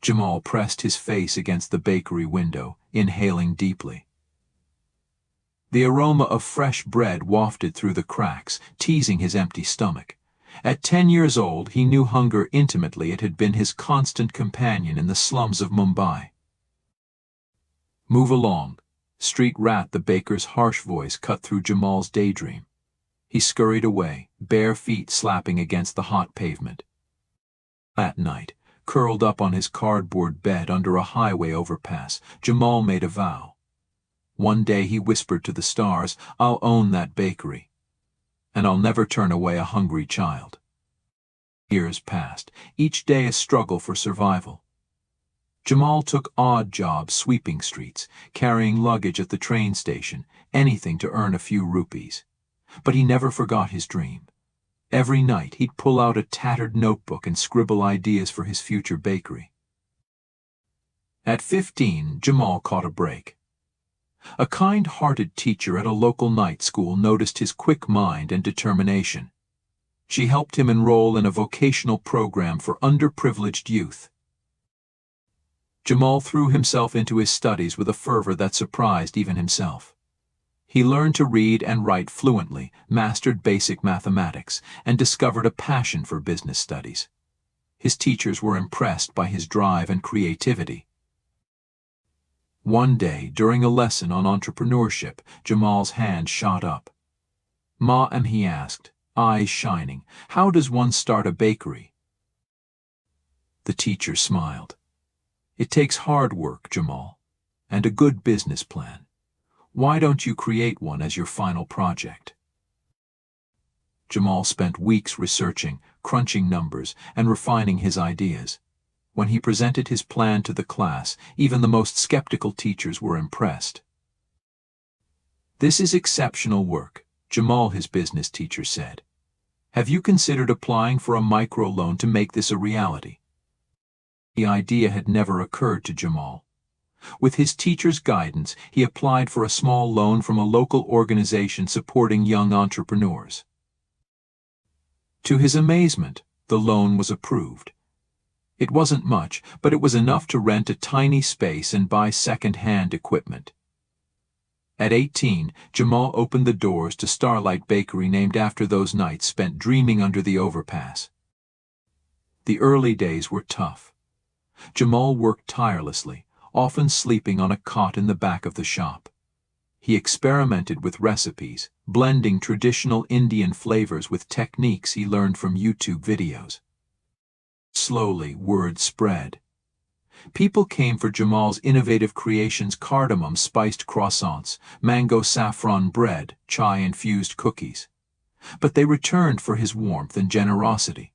Jamal pressed his face against the bakery window, inhaling deeply. The aroma of fresh bread wafted through the cracks, teasing his empty stomach. At 10 years old, he knew hunger intimately. It had been his constant companion in the slums of Mumbai. "Move along, street rat," the baker's harsh voice cut through Jamal's daydream. He scurried away, bare feet slapping against the hot pavement. At night, curled up on his cardboard bed under a highway overpass, Jamal made a vow. One day he whispered to the stars, "I'll own that bakery, and I'll never turn away a hungry child." Years passed, each day a struggle for survival. Jamal took odd jobs sweeping streets, carrying luggage at the train station, anything to earn a few rupees. But he never forgot his dream. Every night he'd pull out a tattered notebook and scribble ideas for his future bakery. At 15, Jamal caught a break. A kind-hearted teacher at a local night school noticed his quick mind and determination. She helped him enroll in a vocational program for underprivileged youth. Jamal threw himself into his studies with a fervor that surprised even himself. He learned to read and write fluently, mastered basic mathematics, and discovered a passion for business studies. His teachers were impressed by his drive and creativity. One day, during a lesson on entrepreneurship, Jamal's hand shot up. "Ma'am," he asked, eyes shining, "how does one start a bakery?" The teacher smiled. "It takes hard work, Jamal, and a good business plan. Why don't you create one as your final project?" Jamal spent weeks researching, crunching numbers, and refining his ideas. When he presented his plan to the class, even the most skeptical teachers were impressed. "This is exceptional work," Jamal, his business teacher, said. "Have you considered applying for a microloan to make this a reality?" The idea had never occurred to Jamal. With his teacher's guidance, he applied for a small loan from a local organization supporting young entrepreneurs. To his amazement, the loan was approved. It wasn't much, but it was enough to rent a tiny space and buy second-hand equipment. At 18, Jamal opened the doors to Starlight Bakery, named after those nights spent dreaming under the overpass. The early days were tough. Jamal worked tirelessly, often sleeping on a cot in the back of the shop. He experimented with recipes, blending traditional Indian flavors with techniques he learned from YouTube videos. Slowly, word spread. People came for Jamal's innovative creations: cardamom-spiced croissants, mango saffron bread, chai-infused cookies. But they returned for his warmth and generosity.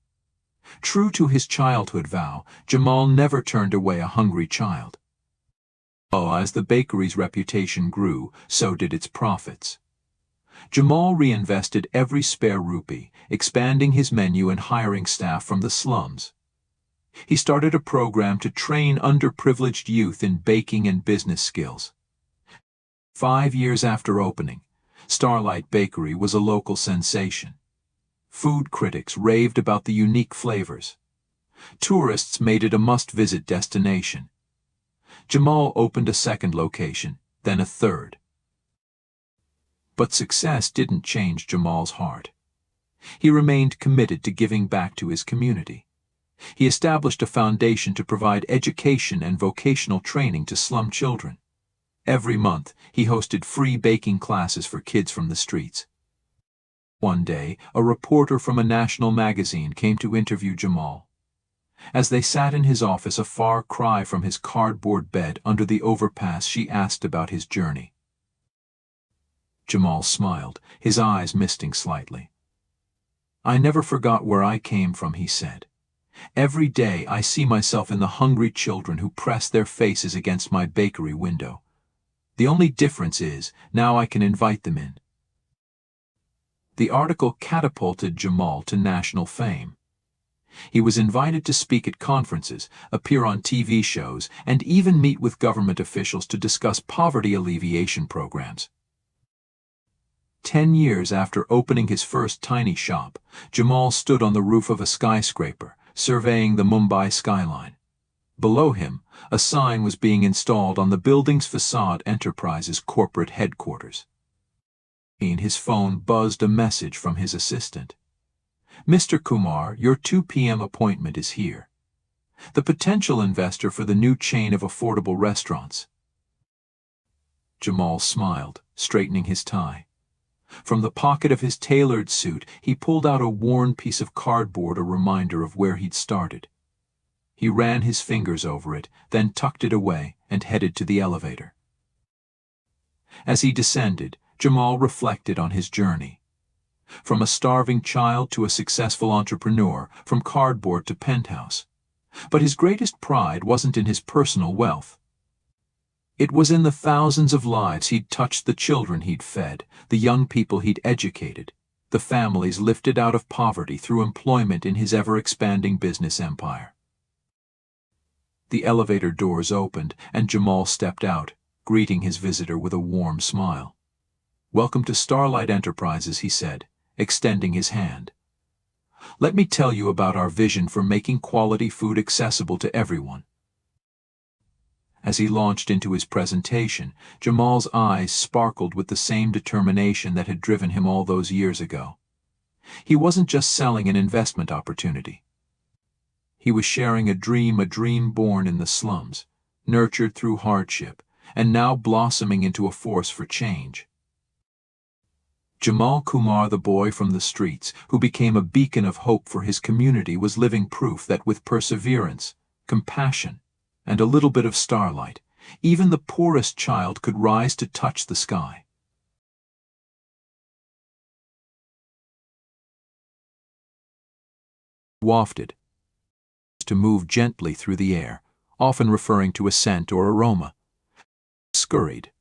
True to his childhood vow, Jamal never turned away a hungry child. As the bakery's reputation grew, so did its profits. Jamal reinvested every spare rupee, expanding his menu and hiring staff from the slums. He started a program to train underprivileged youth in baking and business skills. 5 years after opening, Starlight Bakery was a local sensation. Food critics raved about the unique flavors. Tourists made it a must-visit destination. Jamal opened a second location, then a third. But success didn't change Jamal's heart. He remained committed to giving back to his community. He established a foundation to provide education and vocational training to slum children. Every month, he hosted free baking classes for kids from the streets. One day, a reporter from a national magazine came to interview Jamal. As they sat in his office, a far cry from his cardboard bed under the overpass, she asked about his journey. Jamal smiled, his eyes misting slightly. "I never forgot where I came from," he said. "Every day I see myself in the hungry children who press their faces against my bakery window. The only difference is, now I can invite them in." The article catapulted Jamal to national fame. He was invited to speak at conferences, appear on TV shows, and even meet with government officials to discuss poverty alleviation programs. 10 years after opening his first tiny shop, Jamal stood on the roof of a skyscraper, surveying the Mumbai skyline. Below him, a sign was being installed on the building's facade: Enterprise's corporate headquarters. In his phone buzzed a message from his assistant. "Mr. Kumar, your 2 p.m. appointment is here. The potential investor for the new chain of affordable restaurants." Jamal smiled, straightening his tie. From the pocket of his tailored suit, he pulled out a worn piece of cardboard, a reminder of where he'd started. He ran his fingers over it, then tucked it away and headed to the elevator. As he descended, Jamal reflected on his journey. From a starving child to a successful entrepreneur, from cardboard to Penthouse. But his greatest pride wasn't in his personal wealth. It was in the thousands of lives he'd touched, the children he'd fed, the young people he'd educated, the families lifted out of poverty through employment in his ever-expanding business empire. The elevator doors opened, and Jamal stepped out, greeting his visitor with a warm smile. "Welcome to Starlight Enterprises," he said, extending his hand. "Let me tell you about our vision for making quality food accessible to everyone." As he launched into his presentation, Jamal's eyes sparkled with the same determination that had driven him all those years ago. He wasn't just selling an investment opportunity. He was sharing a dream born in the slums, nurtured through hardship, and now blossoming into a force for change. Jamal Kumar, the boy from the streets, who became a beacon of hope for his community, was living proof that with perseverance, compassion, and a little bit of starlight, even the poorest child could rise to touch the sky. Wafted, to move gently through the air, often referring to a scent or aroma. Scurried,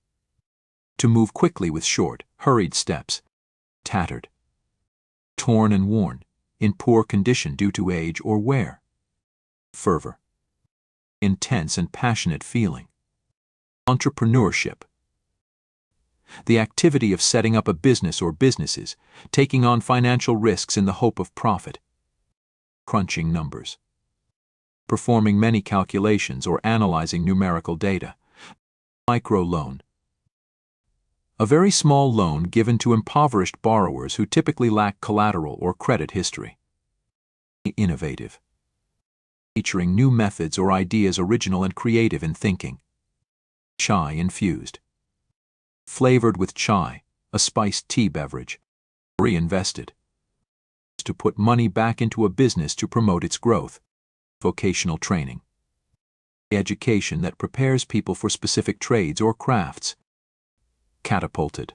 to move quickly with short, hurried steps. Tattered, torn and worn, in poor condition due to age or wear. Fervor, intense and passionate feeling. Entrepreneurship, the activity of setting up a business or businesses, taking on financial risks in the hope of profit. Crunching numbers, performing many calculations or analyzing numerical data. Microloan, a very small loan given to impoverished borrowers who typically lack collateral or credit history. Innovative, featuring new methods or ideas, original and creative in thinking. Chai infused, flavored with chai, a spiced tea beverage. Reinvested, to put money back into a business to promote its growth. Vocational training, education that prepares people for specific trades or crafts. Catapulted,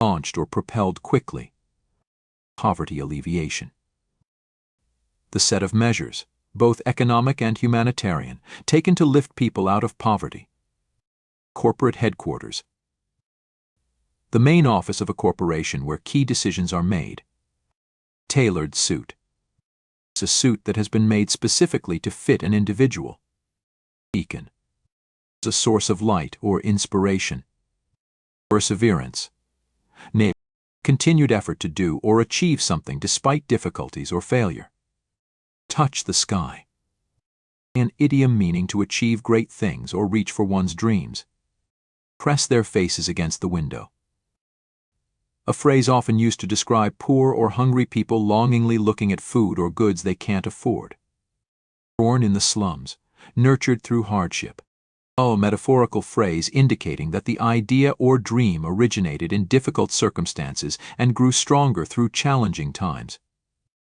launched or propelled quickly. Poverty alleviation, the set of measures, both economic and humanitarian, taken to lift people out of poverty. Corporate headquarters, the main office of a corporation where key decisions are made. Tailored suit, it's a suit that has been made specifically to fit an individual. Beacon, it's a source of light or inspiration. Perseverance, continued effort to do or achieve something despite difficulties or failure. Touch the sky, an idiom meaning to achieve great things or reach for one's dreams. Press their faces against the window, a phrase often used to describe poor or hungry people longingly looking at food or goods they can't afford. Born in the slums, nurtured through hardship. A metaphorical phrase indicating that the idea or dream originated in difficult circumstances and grew stronger through challenging times.